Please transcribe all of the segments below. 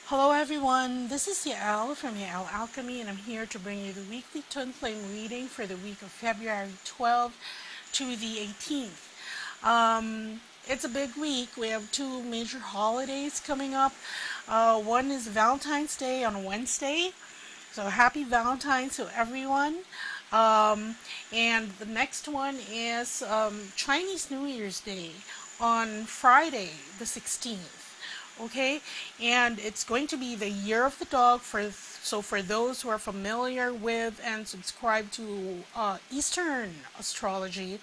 Hello everyone, this is Yael from Yael Alchemy, and I'm here to bring you the weekly twin flame reading for the week of February 12th to the 18th. It's a big week. We have two major holidays coming up. One is Valentine's Day on Wednesday, so happy Valentine's to everyone. And the next one is Chinese New Year's Day on Friday the 16th. Okay, and it's going to be the year of the dog. So for those who are familiar with and subscribe to Eastern astrology,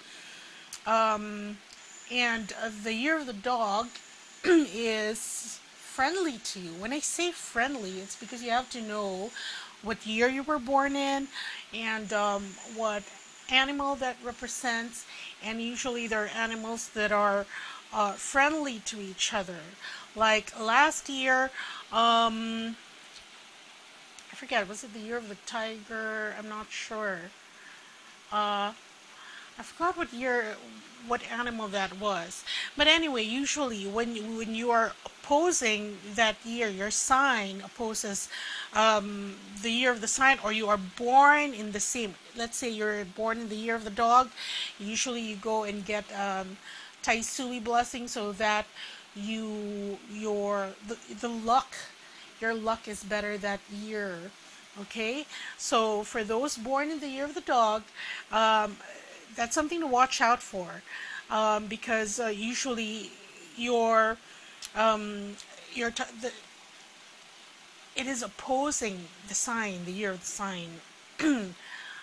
and the year of the dog is friendly to you. When I say friendly, it's because you have to know what year you were born in and what animal that represents, and usually there are animals that are friendly to each other. Like last year, I forget, was it the year of the tiger? I'm not sure. I forgot what animal that was. But anyway, usually when you are opposing that year, your sign opposes the year of the sign, or you are born in the same. Let's say you're born in the year of the dog. Usually you go and get Tai Sui blessing so that your luck is better that year. Okay, so for those born in the year of the dog, that's something to watch out for, because usually it is opposing the sign, the year of the sign.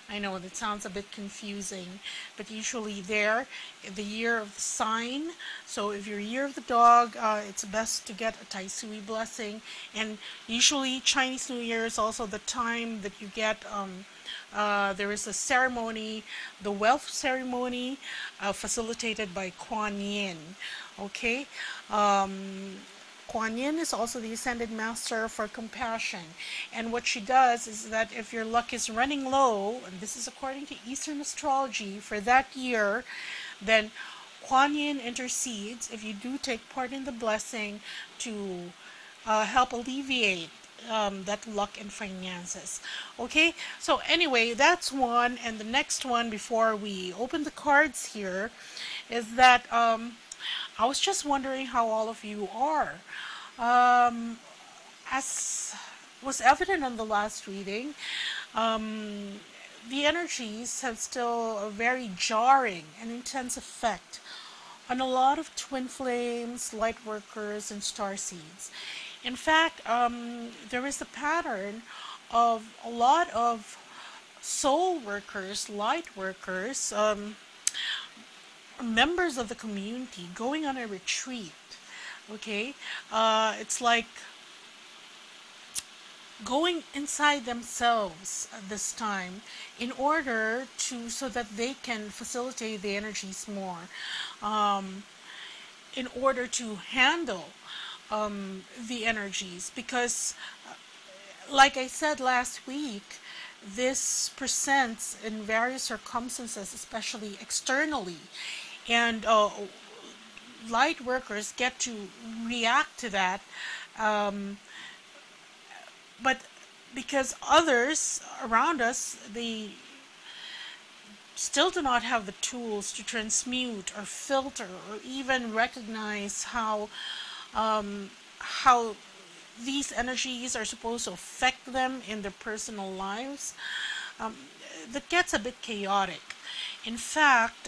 I know that sounds a bit confusing, but usually the year of the sign. So if you're year of the dog, it's best to get a Tai Sui blessing. And usually Chinese New Year is also the time that you get, there is a ceremony, the wealth ceremony, facilitated by Kuan Yin. Okay? Kuan Yin is also the Ascended Master for compassion, and what she does is that if your luck is running low, and this is according to Eastern astrology for that year, then Kuan Yin intercedes if you do take part in the blessing to help alleviate that luck and finances. Okay, so anyway, that's one. And the next one, before we open the cards here, is that I was just wondering how all of you are. As was evident in the last reading, the energies have still a very jarring and intense effect on a lot of twin flames, light workers, and star seeds. In fact, there is a pattern of a lot of soul workers, light workers, members of the community going on a retreat. Okay, it's like going inside themselves at this time in order so that they can facilitate the energies more, in order to handle the energies, because like I said last week, this presents in various circumstances, especially externally, and light workers get to react to that, but because others around us, they still do not have the tools to transmute or filter or even recognize how these energies are supposed to affect them in their personal lives, that gets a bit chaotic. In fact,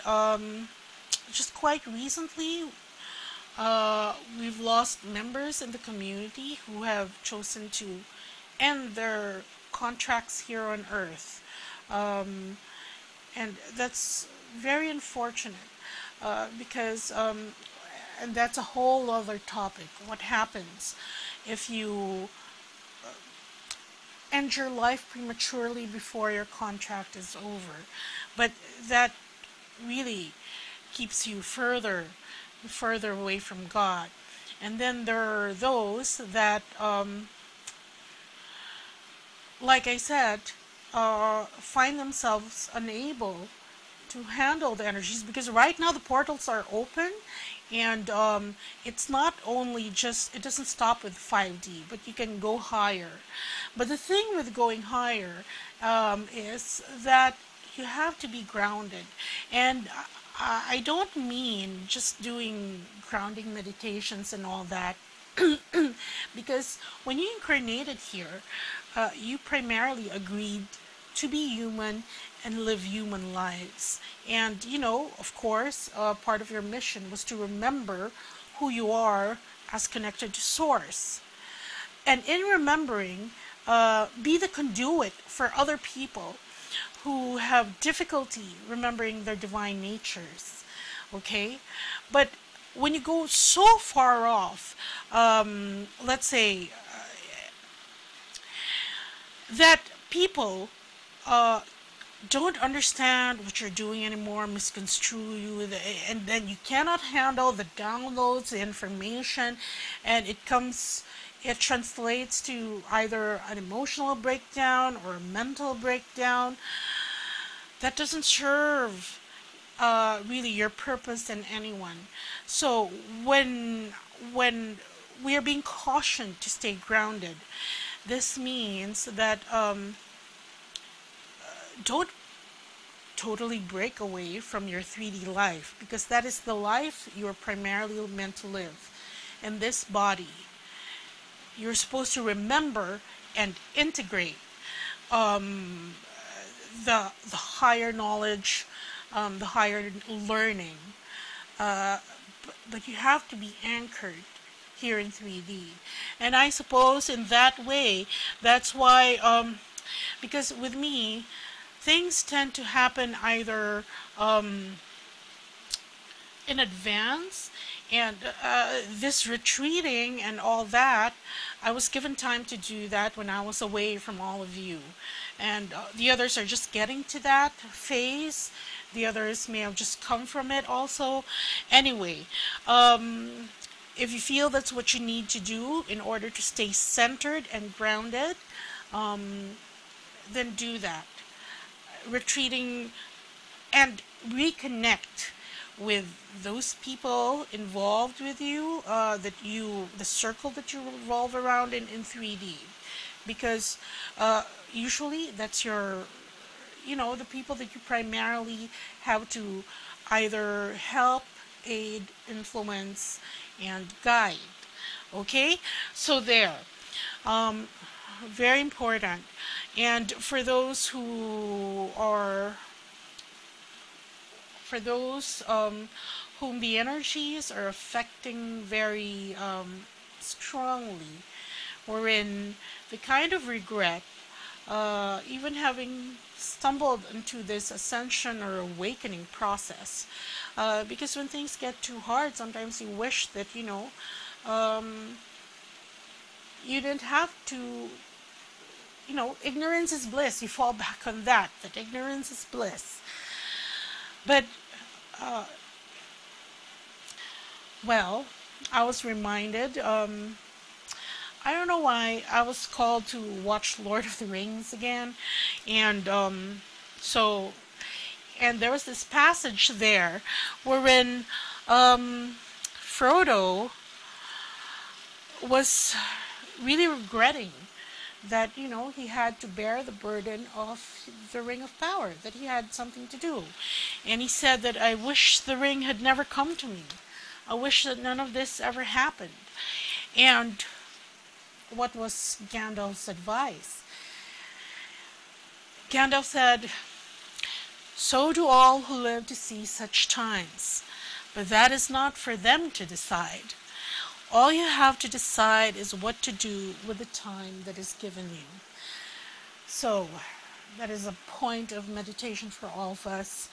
just quite recently, we've lost members in the community who have chosen to end their contracts here on Earth, and that's very unfortunate, because and that's a whole other topic. What happens if you end your life prematurely before your contract is over? But that really keeps you further away from God. And then there are those that, like I said, find themselves unable to handle the energies, because right now the portals are open And it's not only just, it doesn't stop with 5D, but you can go higher. But the thing with going higher is that you have to be grounded. And I don't mean just doing grounding meditations and all that. Because when you incarnated here, you primarily agreed to be human and live human lives. And, you know, of course, part of your mission was to remember who you are as connected to Source. And in remembering, be the conduit for other people who have difficulty remembering their divine natures. Okay? But when you go so far off, let's say that people don't understand what you're doing anymore, misconstrue you, and then you cannot handle the downloads, the information, and it translates to either an emotional breakdown or a mental breakdown. That doesn't serve really your purpose and anyone. So when we are being cautioned to stay grounded, this means that don't totally break away from your 3D life, because that is the life you are primarily meant to live in this body. You're supposed to remember and integrate the higher knowledge, the higher learning, but you have to be anchored here in 3D. And I suppose in that way, that's why, because with me, things tend to happen either in advance, and this retreating and all that, I was given time to do that when I was away from all of you. And the others are just getting to that phase. The others may have just come from it also. Anyway, if you feel that's what you need to do in order to stay centered and grounded, then do that. Retreating and reconnect with those people involved with you, the circle that you revolve around in 3D, because usually that's your, you know, the people that you primarily have to either help, aid, influence, and guide. Okay, so there, very important. And for those who are, for those whom the energies are affecting very strongly, wherein the kind of regret, even having stumbled into this ascension or awakening process, because when things get too hard, sometimes you wish that, you know, you didn't have to, you know, ignorance is bliss. You fall back on that ignorance is bliss. But, well, I was reminded, I don't know why, I was called to watch Lord of the Rings again. And and there was this passage there wherein Frodo was really regretting that, you know, he had to bear the burden of the Ring of Power, that he had something to do. And he said that, I wish the ring had never come to me. I wish that none of this ever happened. And what was Gandalf's advice? Gandalf said, so do all who live to see such times, but that is not for them to decide. All you have to decide is what to do with the time that is given you. So, that is a point of meditation for all of us.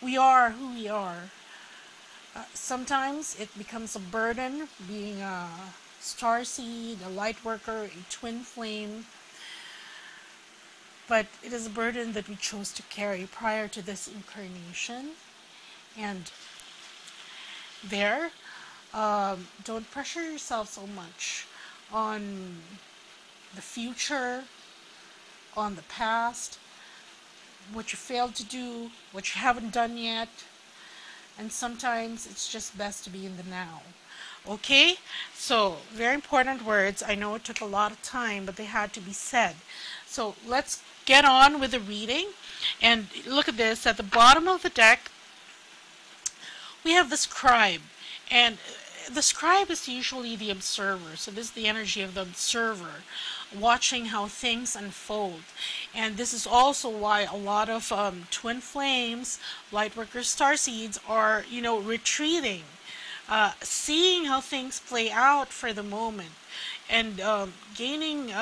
We are who we are. Sometimes it becomes a burden, being a starseed, a light worker, a twin flame. But it is a burden that we chose to carry prior to this incarnation. And there, don't pressure yourself so much on the future, on the past, what you failed to do, what you haven't done yet. and sometimes it's just best to be in the now. Okay, so very important words. I know it took a lot of time, but they had to be said. So let's get on with the reading. And look at this. At the bottom of the deck, we have the scribe. And the scribe is usually the observer. So this is the energy of the observer, watching how things unfold. And this is also why a lot of twin flames, lightworkers, starseeds are, retreating. Seeing how things play out for the moment, and gaining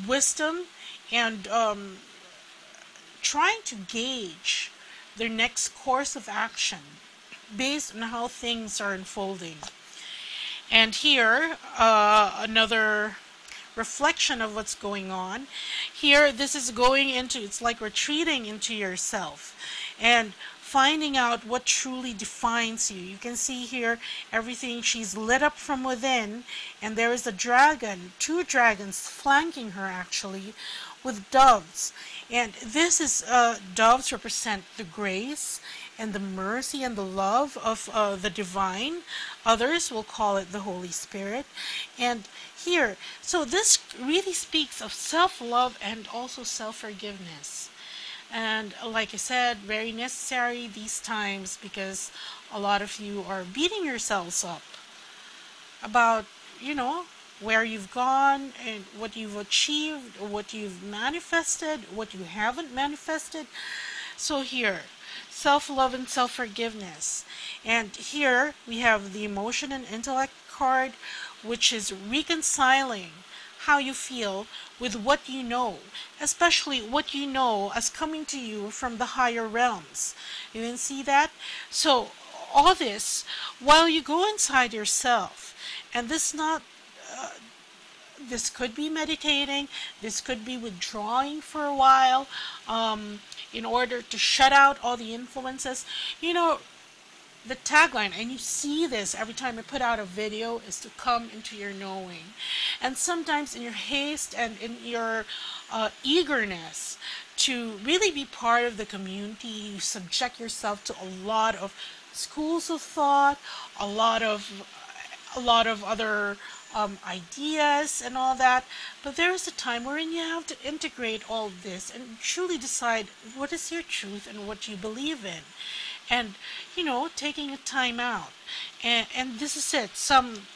wisdom, and trying to gauge their next course of action based on how things are unfolding. And here, another reflection of what's going on. Here, this is going into, it's like retreating into yourself and finding out what truly defines you. You can see here everything. She's lit up from within, and there is a dragon, 2 dragons flanking her actually, with doves. And this is, doves represent the grace and the mercy and the love of the divine. Others will call it the Holy Spirit. And here, so this really speaks of self-love and also self-forgiveness. And like I said, very necessary these times, because a lot of you are beating yourselves up about, where you've gone and what you've achieved, or what you've manifested, what you haven't manifested. So here, self-love and self-forgiveness. And here we have the emotion and intellect card, which is reconciling how you feel with what you know, especially what you know as coming to you from the higher realms. You can see that? So all this while you go inside yourself, and this could be meditating, this could be withdrawing for a while, in order to shut out all the influences. The tagline, and you see this every time I put out a video, is to come into your knowing. And sometimes in your haste and in your eagerness to really be part of the community, you subject yourself to a lot of schools of thought, a lot of other ideas and all that. But there is a time wherein you have to integrate all this and truly decide what is your truth and what you believe in. And, taking a time out. And this is it. Some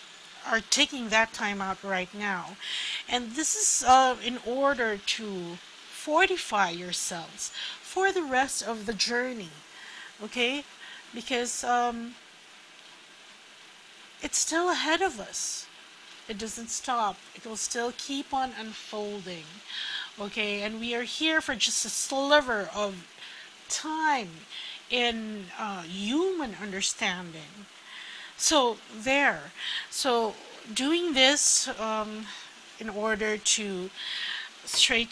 are taking that time out right now. And this is in order to fortify yourselves for the rest of the journey. Okay? Because it's still ahead of us. It doesn't stop. It will still keep on unfolding. Okay? And we are here for just a sliver of time in human understanding. So there. So doing this in order to stray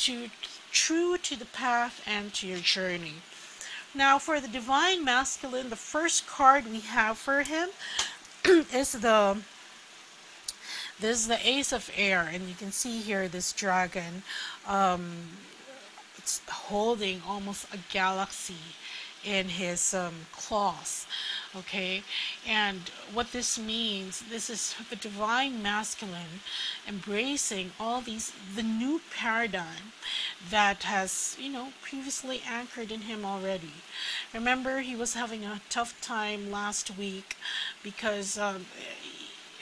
true to the path and to your journey. Now for the Divine Masculine, the first card we have for him is the Ace of Air, and you can see here this dragon. It's holding almost a galaxy in his claws. Okay, and what this means, this is the Divine Masculine embracing all the new paradigm that has, previously anchored in him already. Remember, he was having a tough time last week because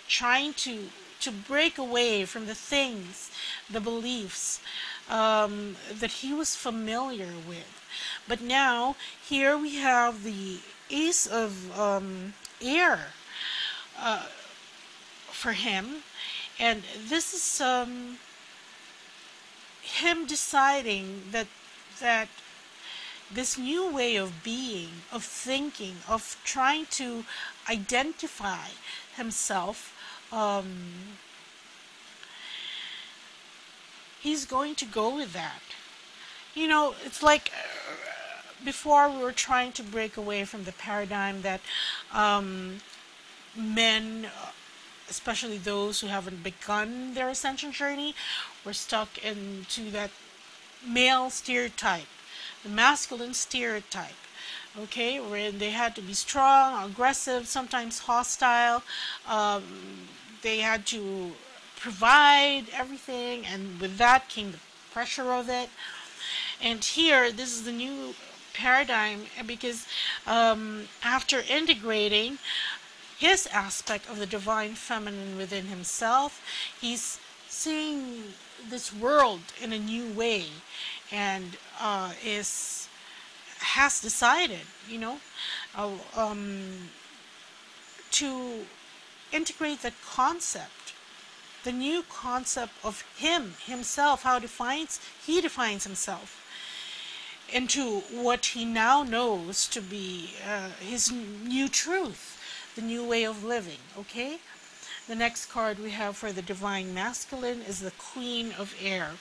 trying to break away from the things, the beliefs that he was familiar with. But now, here we have the Ace of Air for him. And this is him deciding that this new way of being, of thinking, of trying to identify himself, he's going to go with that. It's like before we were trying to break away from the paradigm that men, especially those who haven't begun their ascension journey, were stuck into that male stereotype, the masculine stereotype, okay, where they had to be strong, aggressive, sometimes hostile. They had to provide everything, and with that came the pressure of it. And here, this is the new paradigm, because after integrating his aspect of the divine feminine within himself, he's seeing this world in a new way, and has decided, uh, um, to integrate the new concept of himself, how he defines himself, into what he now knows to be his new truth, the new way of living, okay? The next card we have for the divine masculine is the Queen of Air.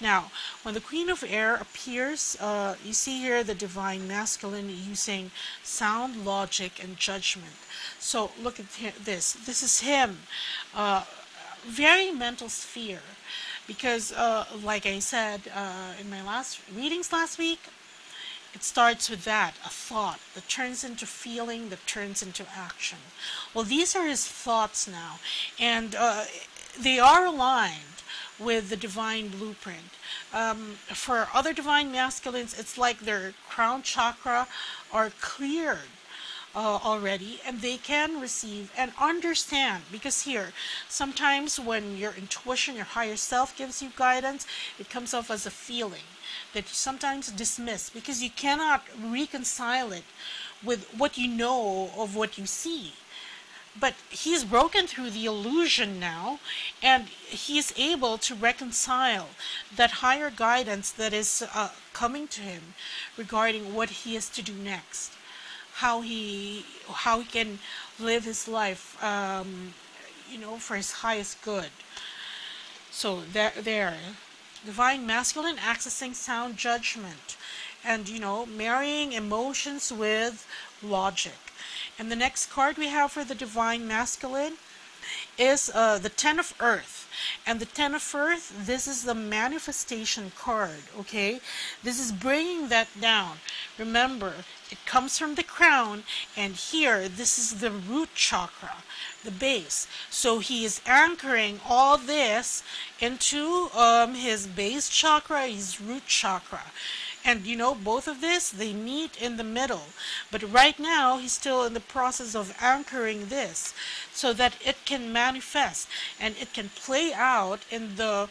Now, when the Queen of Air appears, you see here the divine masculine using sound, logic, and judgment. So look at this. This is him, very mental sphere. Because, like I said in my last readings last week, it starts with that, a thought that turns into feeling, that turns into action. Well, these are his thoughts now, and they are aligned with the divine blueprint. For other divine masculines, it's like their crown chakra are cleared already, and they can receive and understand, because here sometimes when your intuition, your higher self gives you guidance, it comes off as a feeling that you sometimes dismiss because you cannot reconcile it with what you know of what you see. But he's broken through the illusion now, and he's able to reconcile that higher guidance that is coming to him regarding what he is to do next, how he can live his life, for his highest good. So there, divine masculine accessing sound judgment, and marrying emotions with logic. And the next card we have for the divine masculine is the Ten of Earth. And the Ten of Earth, this is the manifestation card, okay? This is bringing that down. Remember, it comes from the crown, and here, this is the root chakra, the base. So he is anchoring all this into his base chakra, his root chakra. And both of this, they meet in the middle. But right now, he's still in the process of anchoring this so that it can manifest and it can play out in the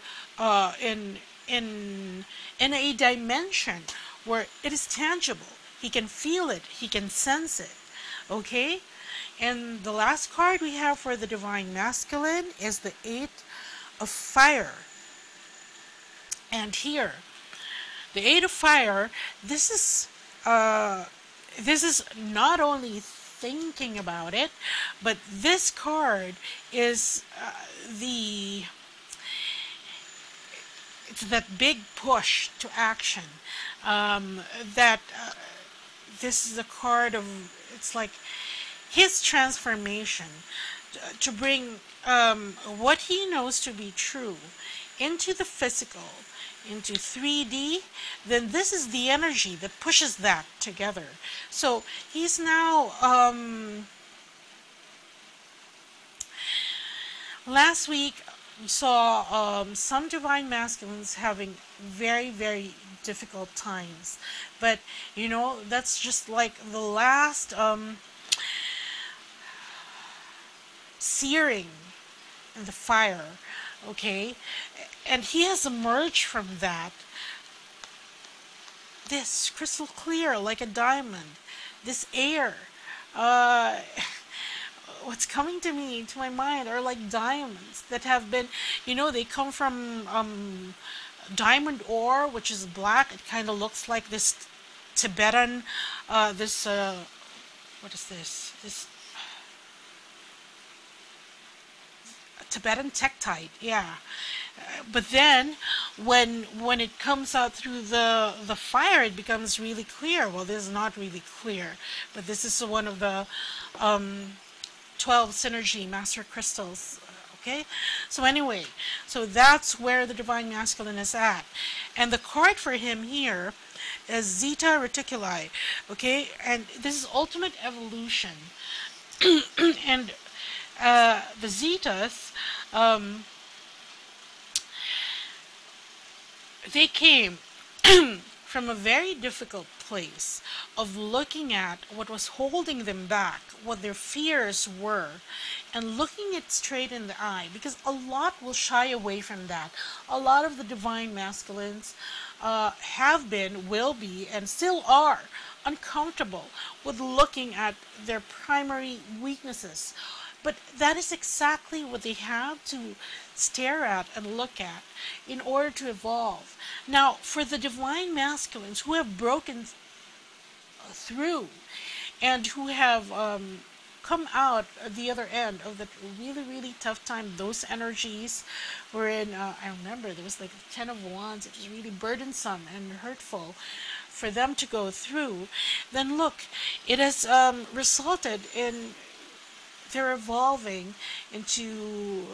in a dimension where it is tangible. He can feel it, he can sense it. Okay? And the last card we have for the divine masculine is the Eight of Fire. And here, the Eight of Fire, this is not only thinking about it, but this card is it's that big push to action. This is a card of, it's like his transformation to bring what he knows to be true into the physical, into 3D, then this is the energy that pushes that together. So he's now, last week we saw some divine masculines having very, very difficult times. But, that's just like the last searing in the fire, okay? And he has emerged from that, this crystal clear like a diamond, this air. What's coming to my mind are like diamonds that have been, they come from diamond ore, which is black. It kind of looks like this Tibetan, what is this? This Tibetan tektite, yeah. But then, when it comes out through the fire, it becomes really clear. Well, this is not really clear, but this is one of the 12 synergy master crystals. Okay, so anyway, so that's where the divine masculine is at, and the card for him here is Zeta Reticuli, okay? And this is ultimate evolution. And the Zetas, they came from a very difficult place of looking at what was holding them back, what their fears were, and looking it straight in the eye, because a lot will shy away from that. A lot of the divine masculines have been, will be, and still are uncomfortable with looking at their primary weaknesses. But that is exactly what they have to stare at and look at in order to evolve. Now, for the divine masculines who have broken through and who have come out at the other end of that really, really tough time, those energies were in, I remember there was like 10 of Wands, it was really burdensome and hurtful for them to go through. Then look, it has resulted in they're evolving into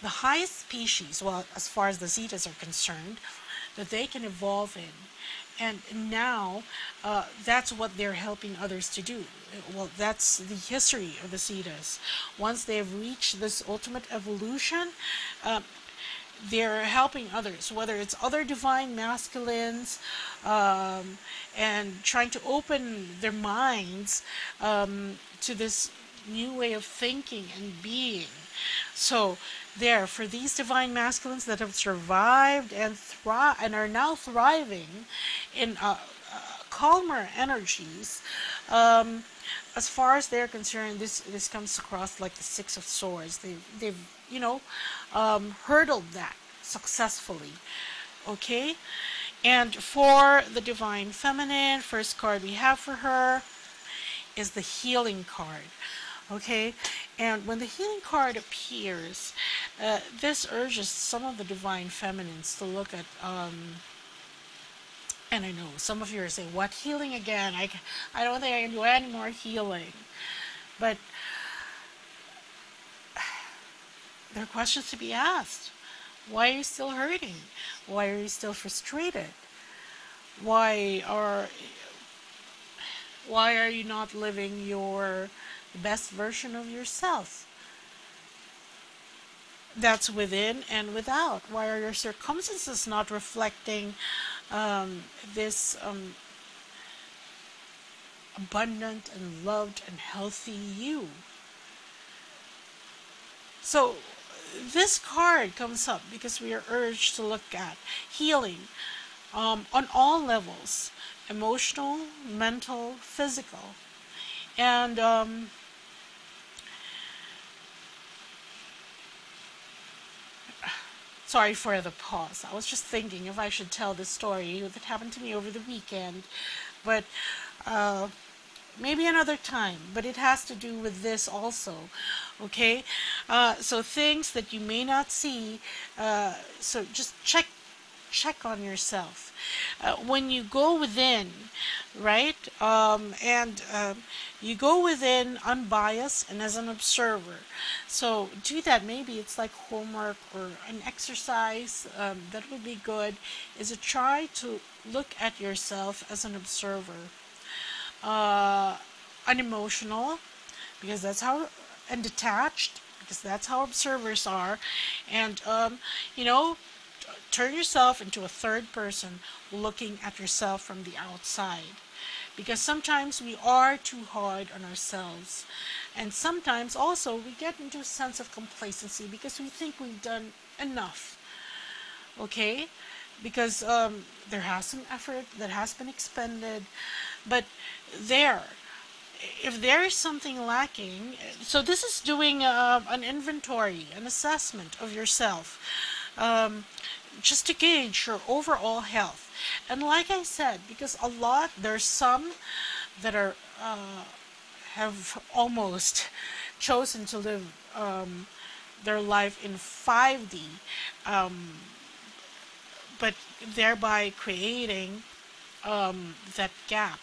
the highest species, well, as far as the Zetas are concerned, that they can evolve in. And now that's what they're helping others to do. Well, that's the history of the Zetas. Once they've reached this ultimate evolution, they're helping others, whether it's other divine masculines, and trying to open their minds to this new way of thinking and being. So there, for these divine masculines that have survived and are now thriving in calmer energies, as far as they're concerned, this comes across like the Six of Swords. They've hurdled that successfully. Okay, and for the divine feminine, first card we have for her is the healing card. Okay, and when the healing card appears, this urges some of the divine feminines to look at and I know some of you are saying, what healing again? I don't think I can do any more healing. But there are questions to be asked. Why are you still hurting? Why are you still frustrated? Why are you not living your best version of yourself? That's within and without. Why are your circumstances not reflecting this abundant and loved and healthy you? So this card comes up because we are urged to look at healing on all levels: emotional, mental, physical. And sorry for the pause. I was just thinking if I should tell this story that happened to me over the weekend, but maybe another time. But it has to do with this also. Okay, so things that you may not see. So just check on yourself when you go within, right? You go within unbiased and as an observer. So do that. Maybe it's like homework or an exercise that would be good, is to try to look at yourself as an observer, unemotional, because that's how, and detached, because that's how observers are. And turn yourself into a third person looking at yourself from the outside, because sometimes we are too hard on ourselves, and sometimes also we get into a sense of complacency because we think we've done enough. Okay, because there has some effort that has been expended, but if there is something lacking, so this is doing an inventory, an assessment of yourself, just to gauge your overall health. And like I said, because there's some that are have almost chosen to live their life in 5D, but thereby creating that gap,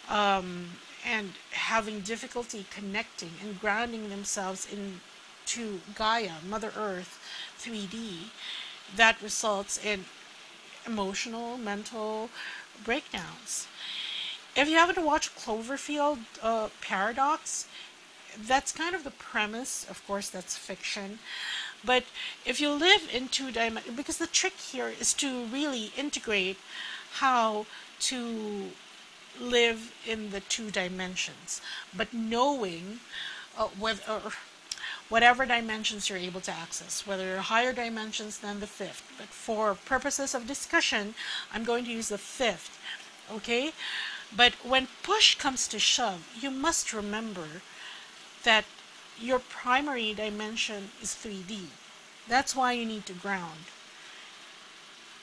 and having difficulty connecting and grounding themselves into Gaia, Mother Earth, 3D. That results in emotional, mental breakdowns. If you happen to watch Cloverfield Paradox, that's kind of the premise. Of course, that's fiction. But if you live in two dimensions, because the trick here is to really integrate how to live in the two dimensions, but knowing whatever dimensions you're able to access, whether higher dimensions than the fifth. But for purposes of discussion, I'm going to use the fifth, okay? But when push comes to shove, you must remember that your primary dimension is 3D. That's why you need to ground.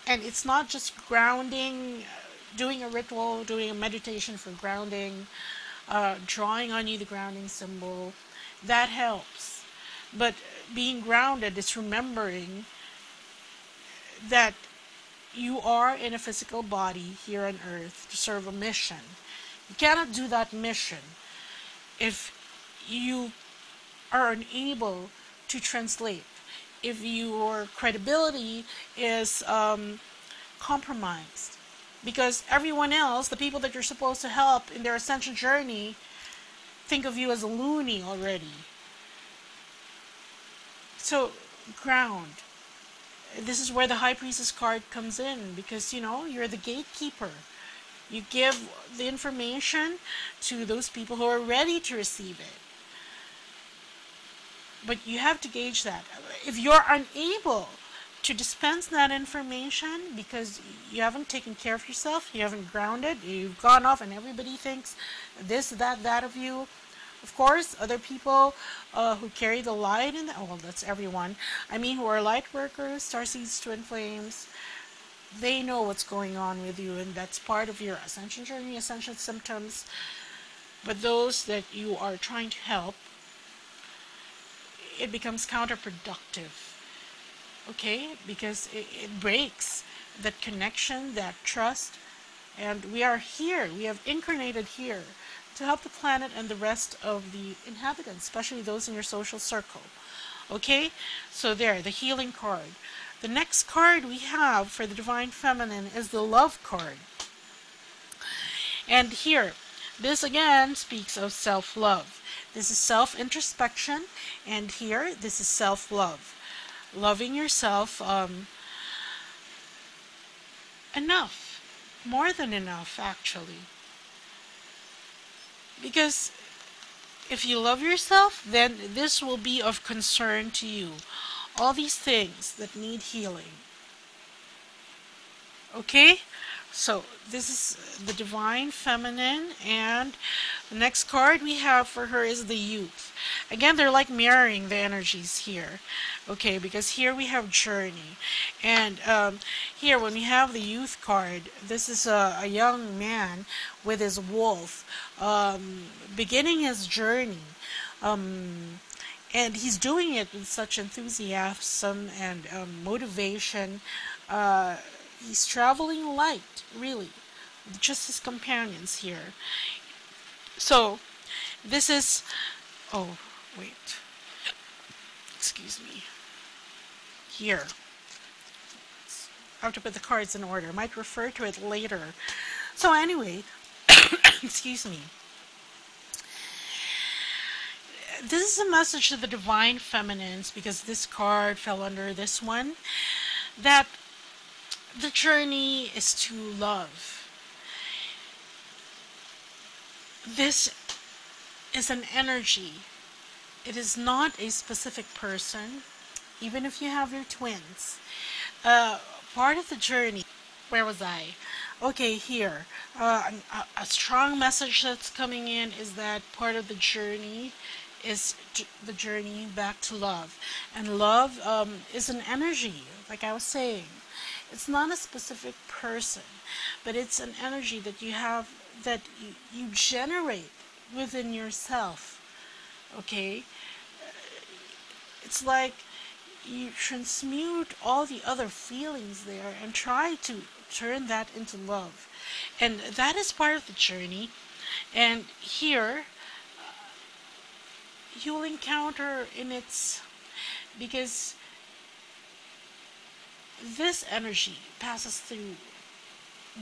And it's not just grounding, doing a ritual, doing a meditation for grounding, drawing on you the grounding symbol. That helps. But being grounded is remembering that you are in a physical body here on earth to serve a mission. You cannot do that mission if you are unable to translate, if your credibility is compromised. Because everyone else, the people that you're supposed to help in their ascension journey, think of you as a loony already. So, ground. This is where the High Priestess card comes in, because, you know, you're the gatekeeper. You give the information to those people who are ready to receive it. But you have to gauge that. If you're unable to dispense that information because you haven't taken care of yourself, you haven't grounded, you've gone off and everybody thinks this, that of you. Of course, other people who carry the light, well, that's everyone. I mean, who are light workers, starseeds, twin flames, they know what's going on with you, and that's part of your ascension journey, ascension symptoms. But those that you are trying to help, it becomes counterproductive, okay? Because it breaks that connection, that trust. And we are here, we have incarnated here to help the planet and the rest of the inhabitants, especially those in your social circle. Okay? So there, the healing card. The next card we have for the Divine Feminine is the Love card. And here, this again speaks of self-love. This is self-introspection, and here, this is self-love. Loving yourself enough. More than enough, actually. Because if you love yourself, then this will be of concern to you. All these things that need healing. Okay? So, this is the Divine Feminine, and the next card we have for her is the Youth. Again, they're like mirroring the energies here. Okay, because here we have Journey. And here, when we have the Youth card, this is a young man with his wolf beginning his journey. And he's doing it with such enthusiasm and motivation. He's traveling light, really, with just his companions here. So, this is... Oh, wait. Excuse me. Here. I have to put the cards in order. I might refer to it later. So anyway, excuse me. This is a message to the Divine Feminines, because this card fell under this one, that the journey is to love. This is an energy. It is not a specific person, even if you have your twins. Part of the journey. Where was I? Okay, here. A strong message that's coming in is that part of the journey is the journey back to love. And love is an energy, like I was saying. It's not a specific person, but it's an energy that you have, that you generate within yourself. Okay? It's like you transmute all the other feelings there and try to turn that into love. And that is part of the journey. And here, you'll encounter in its... because this energy passes through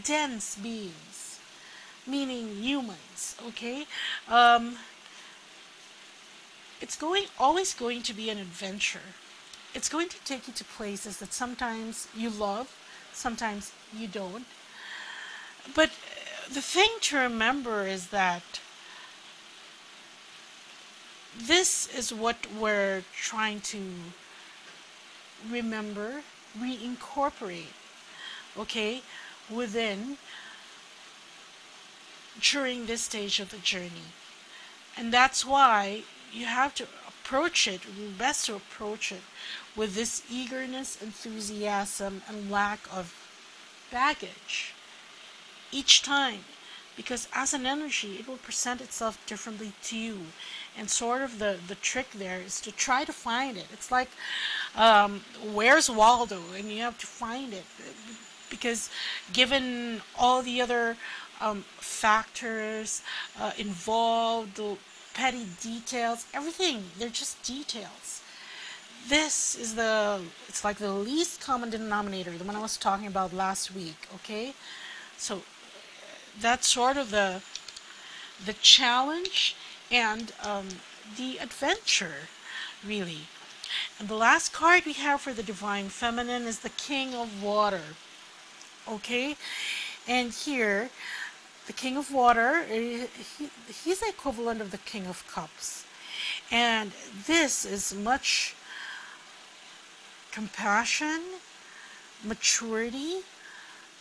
dense beings, meaning humans, okay? It's always going to be an adventure. It's going to take you to places that sometimes you love, sometimes you don't. But the thing to remember is that this is what we're trying to remember, reincorporate, okay, within during this stage of the journey. And that's why you have to approach it, best to approach it with this eagerness, enthusiasm, and lack of baggage each time, because as an energy it will present itself differently to you, and sort of the trick there is to try to find it. It's like where's Waldo, and you have to find it, because given all the other factors involved, the petty details, everything, they're just details. This is it's like the least common denominator, the one I was talking about last week, okay? So that's sort of the challenge and the adventure, really. And the last card we have for the Divine Feminine is the King of Water, okay? And here, the King of Water, he's the equivalent of the King of Cups. And this is much compassion, maturity,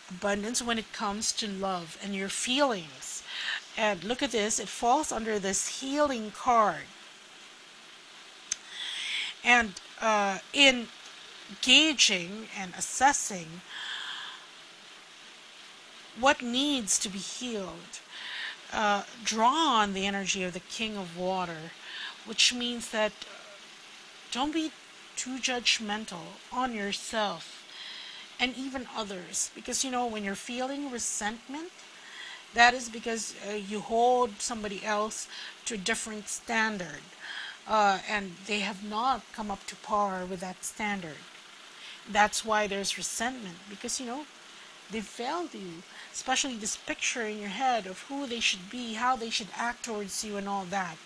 abundance when it comes to love and your feelings. And look at this, it falls under this healing card. And in gauging and assessing what needs to be healed, draw on the energy of the King of Water, which means that don't be too judgmental on yourself and even others, because you know, when you're feeling resentment, that is because you hold somebody else to a different standard, and they have not come up to par with that standard. That's why there's resentment, because you know, they failed you, especially this picture in your head of who they should be, how they should act towards you, and all that.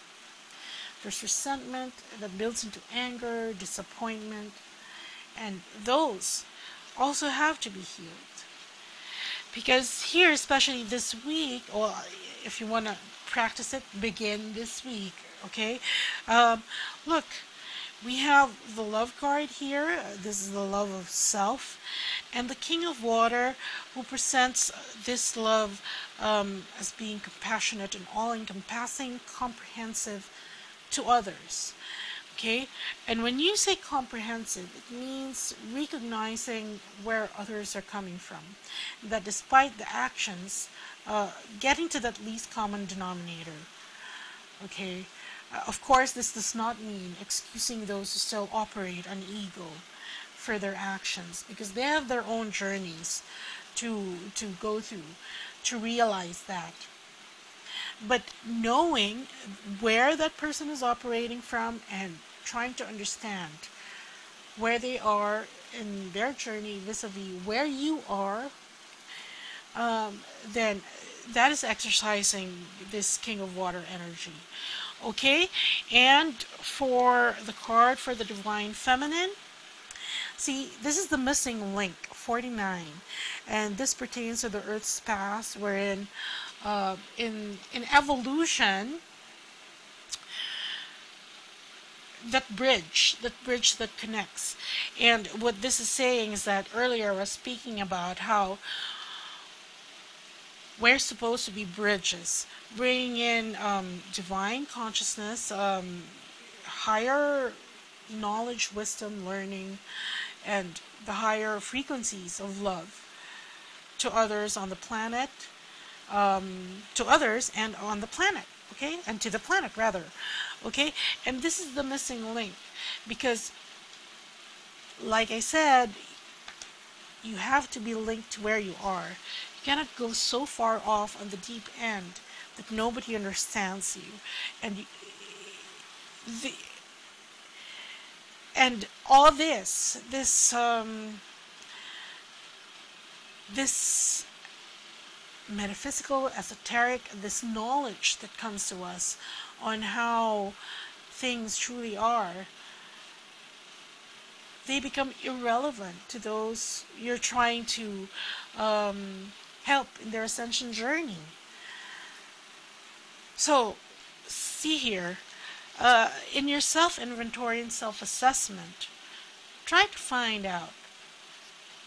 There's resentment that builds into anger, disappointment, and those also have to be healed. Because here, especially this week, or if you want to practice it, begin this week, okay? Look, we have the love card here. This is the love of self. And the King of Water, who presents this love as being compassionate and all-encompassing, comprehensive to others. Okay? And when you say comprehensive, it means recognizing where others are coming from. That despite the actions, getting to that least common denominator. Okay? Of course, this does not mean excusing those who still operate on ego for their actions, because they have their own journeys to go through to realize that. But knowing where that person is operating from and trying to understand where they are in their journey vis-a-vis where you are, then that is exercising this King of Water energy. Okay, and for the card for the Divine Feminine, see, this is the missing link, 49, and this pertains to the Earth's past, wherein in evolution, that bridge that connects. And what this is saying is that earlier I was speaking about how we're supposed to be bridges, bringing in divine consciousness, higher knowledge, wisdom, learning, and the higher frequencies of love to others on the planet, to others and on the planet, okay, and to the planet rather, okay. And this is the missing link, because like I said, you have to be linked to where you are. You cannot go so far off on the deep end that nobody understands you, and all this this metaphysical, esoteric, this knowledge that comes to us on how things truly are, they become irrelevant to those you're trying to help in their ascension journey. So, see here, in your self-inventory and self-assessment, try to find out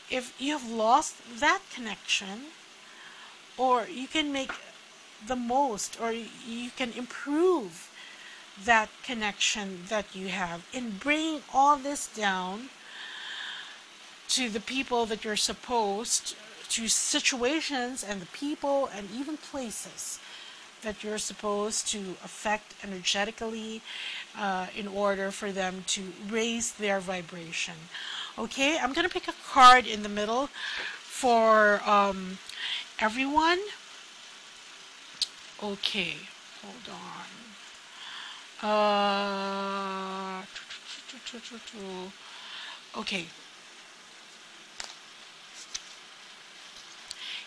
if you have lost that connection, or you can make the most, or you can improve that connection that you have in bringing all this down to the people that you're supposed to, situations and the people and even places that you're supposed to affect energetically in order for them to raise their vibration. Okay, I'm going to pick a card in the middle for everyone. Okay, hold on. Okay.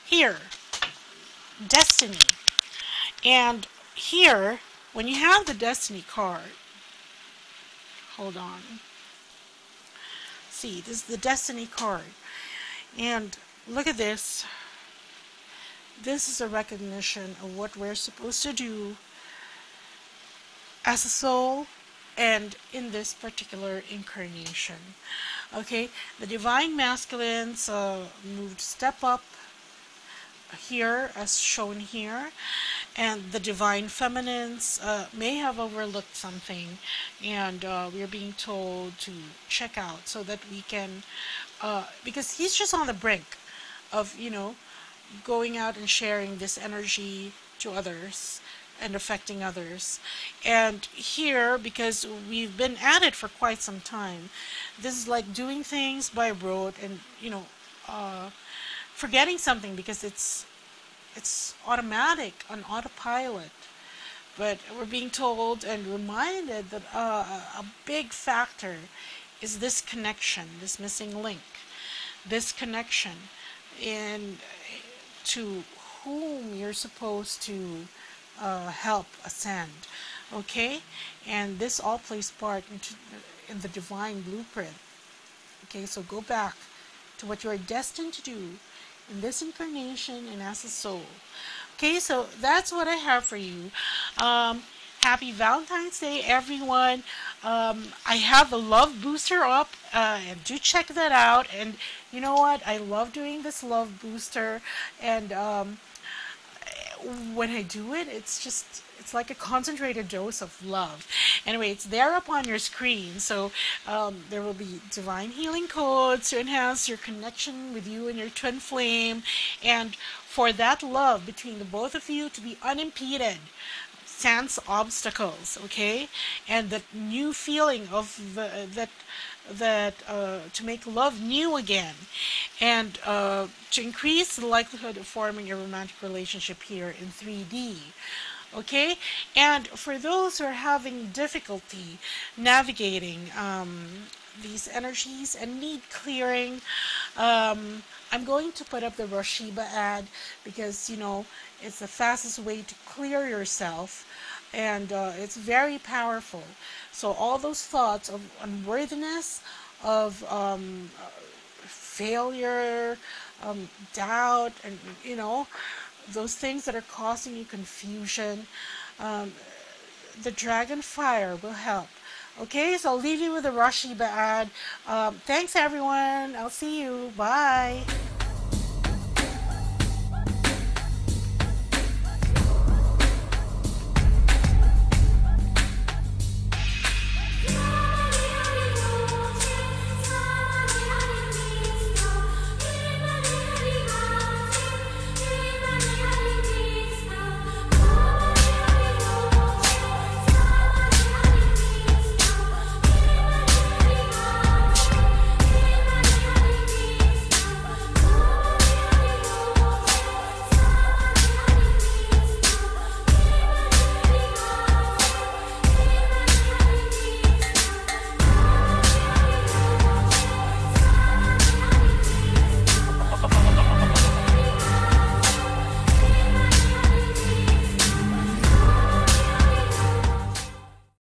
Here, Destiny. And here, when you have the Destiny card, hold on. See, this is the Destiny card. And look at this. This is a recognition of what we're supposed to do as a soul and in this particular incarnation. Okay, the Divine Masculines moved step up here as shown here, and the Divine Feminines may have overlooked something, and we're being told to check out so that we can, because he's just on the brink of, you know, going out and sharing this energy to others and affecting others. And here, because we've been at it for quite some time, this is like doing things by rote and, you know, forgetting something because it's automatic, on autopilot. But we're being told and reminded that a big factor is this connection, this missing link, this connection in to whom you're supposed to help ascend. Okay, and this all plays part in the divine blueprint. Okay, so go back to what you are destined to do in this incarnation and as a soul. Okay, so that's what I have for you. Happy Valentine's Day, everyone. I have the love booster up, and do check that out. And you know what? I love doing this love booster, and when I do it, it's like a concentrated dose of love. Anyway, it's there up on your screen. So there will be divine healing codes to enhance your connection with you and your twin flame, and for that love between the both of you to be unimpeded, sans obstacles. Okay, and that new feeling of to make love new again, and to increase the likelihood of forming a romantic relationship here in 3D. Okay, and for those who are having difficulty navigating these energies and need clearing, I'm going to put up the RASHEEBA ad because, you know, it's the fastest way to clear yourself, and it's very powerful. So all those thoughts of unworthiness, of failure, doubt, and, you know, those things that are causing you confusion, the dragon fire will help. Okay, so I'll leave you with the RASHEEBA ad. Thanks, everyone. I'll see you. Bye.